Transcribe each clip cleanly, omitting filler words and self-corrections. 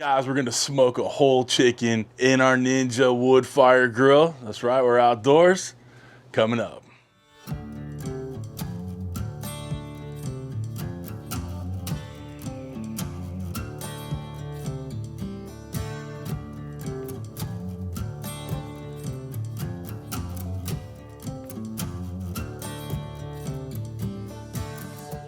Guys, we're gonna smoke a whole chicken in our Ninja Woodfire Grill. That's right, we're outdoors. Coming up.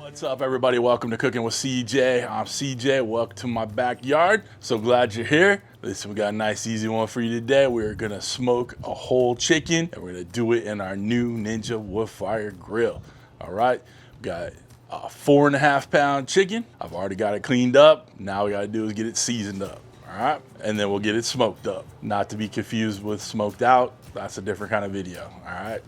What's up, everybody? Welcome to Cooking with CJ. I'm CJ. Welcome to my backyard. So glad you're here. Listen, we got a nice, easy one for you today. We're gonna smoke a whole chicken, and we're gonna do it in our new Ninja Woodfire Grill. All right, we got a 4.5 pound chicken. I've already got it cleaned up. Now we gotta do is get it seasoned up. All right, and then we'll get it smoked up. Not to be confused with smoked out. That's a different kind of video, all right?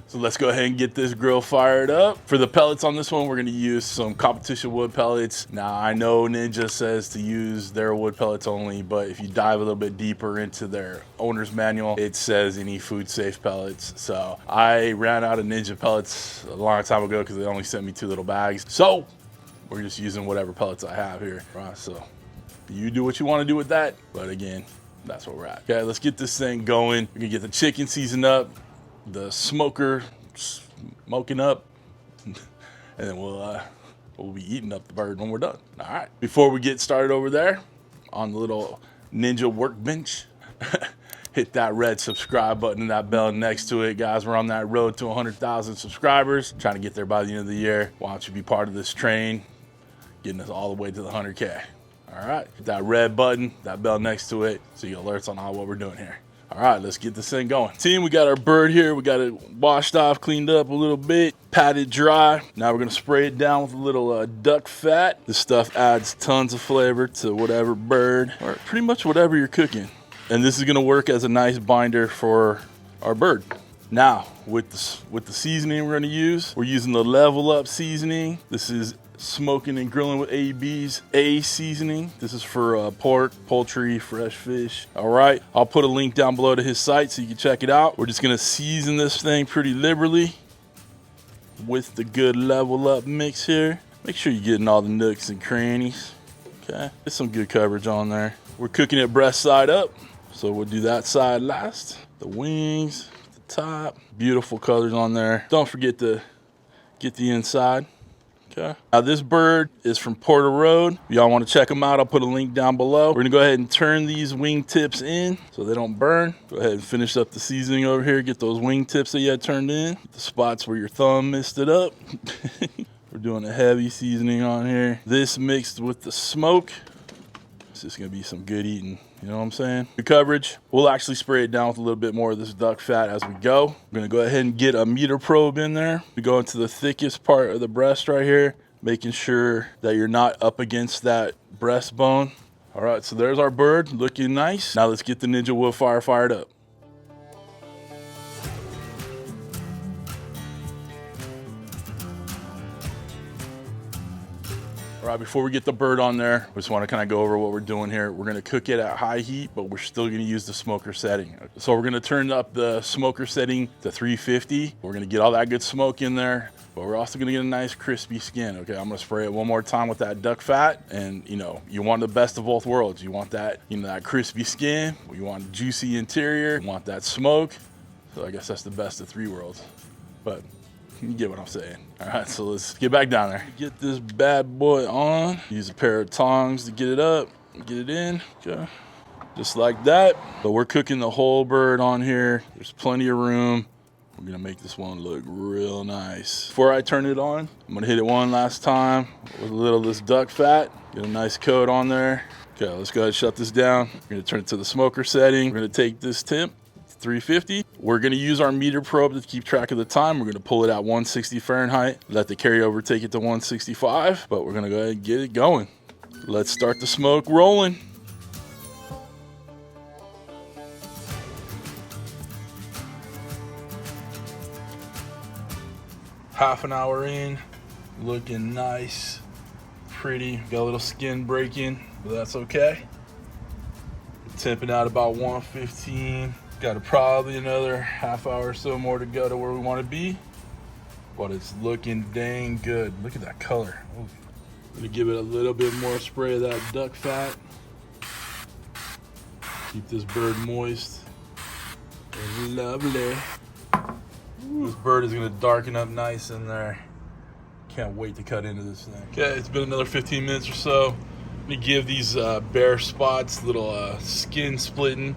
So let's go ahead and get this grill fired up. For the pellets on this one, we're gonna use some competition wood pellets. Now, I know Ninja says to use their wood pellets only, but if you dive a little bit deeper into their owner's manual, it says any food safe pellets. So I ran out of Ninja pellets a long time ago because they only sent me 2 little bags. So we're just using whatever pellets I have here, right? So you do what you wanna do with that, but again, that's where we're at. Okay, let's get this thing going. We're gonna get the chicken seasoned up, the smoker smoking up, and then we'll be eating up the bird when we're done. All right. Before we get started over there on the little Ninja workbench, hit that red subscribe button and that bell next to it, guys. We're on that road to 100,000 subscribers. Trying to get there by the end of the year. Why don't you be part of this train, getting us all the way to the 100K. All right, hit that red button, that bell next to it, so you get alerts on all what we're doing here. All right, let's get this thing going. Team, we got our bird here. We got it washed off, cleaned up a little bit, patted dry. Now we're gonna spray it down with a little duck fat. This stuff adds tons of flavor to whatever bird, or pretty much whatever you're cooking. And this is gonna work as a nice binder for our bird. Now, with the seasoning we're gonna use, we're using the Level Up seasoning. This is Smokin and Grilling with AB's A seasoning. This is for pork, poultry, fresh fish. All right, I'll put a link down below to his site so you can check it out. We're just gonna season this thing pretty liberally with the good Level Up mix here. Make sure you're getting all the nooks and crannies. Okay, get some good coverage on there. We're cooking it breast side up, so we'll do that side last. The wings, the top, beautiful colors on there. Don't forget to get the inside. Okay. Now this bird is from Porter Road. If y'all want to check them out, I'll put a link down below. We're gonna go ahead and turn these wing tips in so they don't burn. Go ahead and finish up the seasoning over here. Get those wing tips that you had turned in. The spots where your thumb messed it up. We're doing a heavy seasoning on here. This mixed with the smoke. It's just gonna be some good eating. You know what I'm saying? Good coverage. We'll actually spray it down with a little bit more of this duck fat as we go. We're gonna go ahead and get a meter probe in there. We go into the thickest part of the breast right here, making sure that you're not up against that breastbone. All right, so there's our bird, looking nice. Now let's get the Ninja Woodfire fired up. All right, before we get the bird on there, we just want to kind of go over what we're doing here. We're going to cook it at high heat, but we're still going to use the smoker setting. So we're going to turn up the smoker setting to 350. We're going to get all that good smoke in there, but we're also going to get a nice crispy skin. Okay, I'm going to spray it one more time with that duck fat, and you want the best of both worlds. You want that, that crispy skin. You want a juicy interior. You want that smoke. So I guess that's the best of 3 worlds. But you get what I'm saying. All right, so let's get back down there. Get this bad boy on. Use a pair of tongs to get it up, get it in, okay. Just like that. But we're cooking the whole bird on here. There's plenty of room. We're gonna make this one look real nice. Before I turn it on, I'm gonna hit it one last time with a little of this duck fat. Get a nice coat on there. Okay, let's go ahead and shut this down. We're gonna turn it to the smoker setting. We're gonna take this temp, 350. We're gonna use our meter probe to keep track of the time. We're gonna pull it at 160 Fahrenheit, let the carryover take it to 165, but we're gonna go ahead and get it going. Let's start the smoke rolling. Half an hour in, looking nice, pretty. Got a little skin breaking, but that's okay. Temping out about 115. Got probably another half hour or so more to go to where we want to be, but it's looking dang good. Look at that color. Ooh. I'm gonna give it a little bit more spray of that duck fat. Keep this bird moist and lovely. This bird is gonna darken up nice in there. Can't wait to cut into this thing. Okay, it's been another 15 minutes or so. Let me give these bare spots little skin splitting.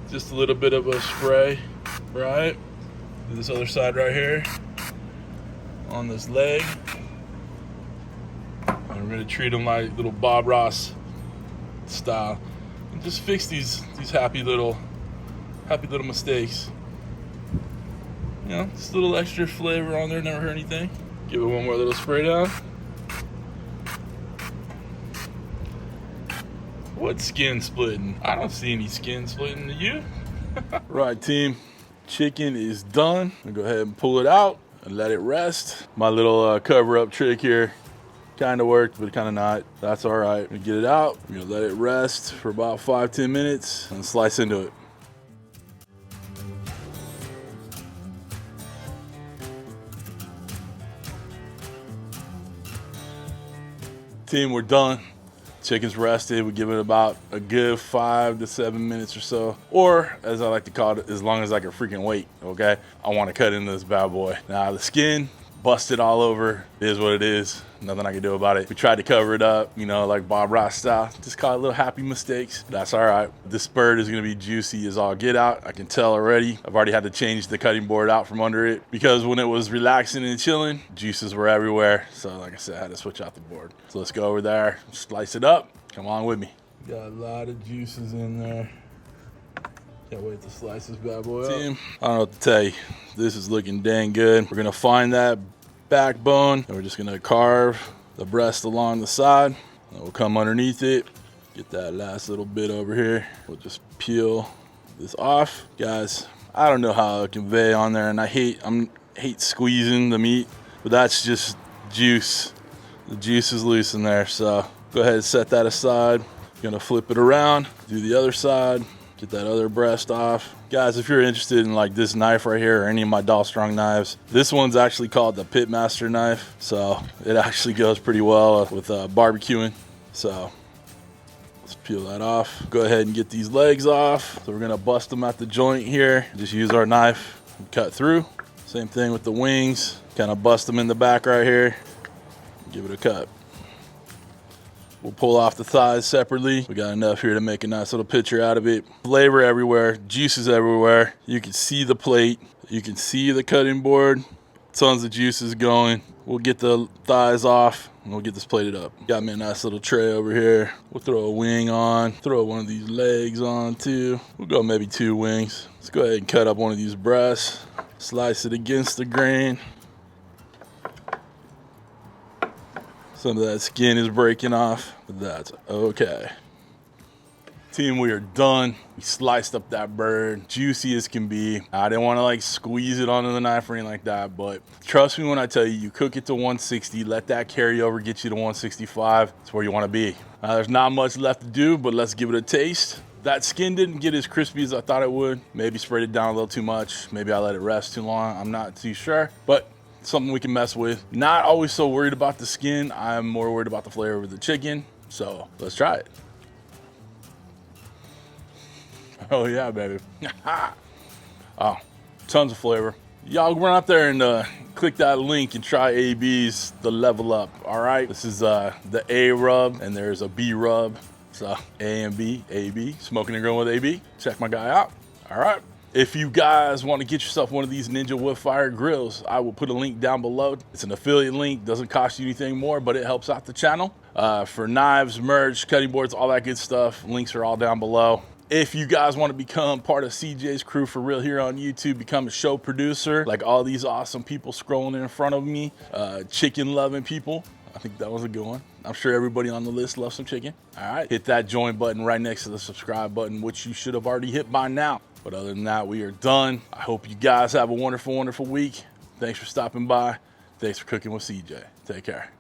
Just a little bit of a spray, right? Do this other side right here on this leg. And we're gonna treat them like little Bob Ross style. And just fix these happy little mistakes. You know, just a little extra flavor on there, never hurt anything. Give it one more little spray down. What skin splitting? I don't see any skin splitting, do you? Right, team, chicken is done. I'm gonna go ahead and pull it out and let it rest. My little cover up trick here kind of worked, but kind of not. That's all right. I'm gonna get it out. I'm gonna let it rest for about 5-10 minutes and slice into it. Team, we're done. Chicken's rested. We give it about a good 5 to 7 minutes or so, or as I like to call it, as long as I can freaking wait. Okay, I want to cut into this bad boy. Now the skin busted all over. It is what it is. Nothing I can do about it. We tried to cover it up, you know, like Bob Ross style. Just call it little happy mistakes. That's all right. This bird is gonna be juicy as all get out. I can tell already. I've already had to change the cutting board out from under it because when it was relaxing and chilling, juices were everywhere. So like I said, I had to switch out the board. So let's go over there, slice it up. Come on with me. Got a lot of juices in there. Can't wait to slice this bad boy up. Team, I don't know what to tell you. This is looking dang good. We're gonna find that backbone and we're just gonna carve the breast along the side. And we'll come underneath it. Get that last little bit over here. We'll just peel this off. Guys, I don't know how to convey on there, and I hate squeezing the meat, but that's just juice. The juice is loose in there, so go ahead and set that aside. Gonna flip it around, do the other side. Get that other breast off. Guys, if you're interested in like this knife right here or any of my Doll Strong knives, this one's actually called the Pitmaster knife. So it actually goes pretty well with barbecuing. So let's peel that off. Go ahead and get these legs off. So we're gonna bust them at the joint here. Just use our knife and cut through. Same thing with the wings. Kind of bust them in the back right here. Give it a cut. We'll pull off the thighs separately. We got enough here to make a nice little picture out of it. Flavor everywhere, juices everywhere. You can see the plate. You can see the cutting board. Tons of juices going. We'll get the thighs off and we'll get this plated up. Got me a nice little tray over here. We'll throw a wing on, throw one of these legs on too. We'll go maybe 2 wings. Let's go ahead and cut up one of these breasts. Slice it against the grain. Some of that skin is breaking off, but that's okay. Team, we are done. We sliced up that bird, juicy as can be. I didn't want to like squeeze it onto the knife or anything like that, but trust me when I tell you, you cook it to 160, let that carry over, get you to 165. That's where you want to be. There's not much left to do, but let's give it a taste. That skin didn't get as crispy as I thought it would. Maybe sprayed it down a little too much. Maybe I let it rest too long. I'm not too sure, but something we can mess with. Not always so worried about the skin. I'm more worried about the flavor of the chicken. So let's try it. Oh yeah, baby. Oh, tons of flavor. Y'all run out there and click that link and try AB's The Level Up. All right, this is the A rub and there's a B rub. So A and B, AB, Smokin and Grillin with AB. Check my guy out. All right. If you guys want to get yourself one of these Ninja Woodfire grills, I will put a link down below. It's an affiliate link, doesn't cost you anything more, but it helps out the channel. For knives, merch, cutting boards, all that good stuff, links are all down below. If you guys want to become part of CJ's crew for real here on YouTube, become a show producer, like all these awesome people scrolling in front of me, chicken loving people. I think that was a good one. I'm sure everybody on the list loves some chicken. All right, hit that join button right next to the subscribe button, which you should have already hit by now. But other than that, we are done. I hope you guys have a wonderful, wonderful week. Thanks for stopping by. Thanks for cooking with CJ. Take care.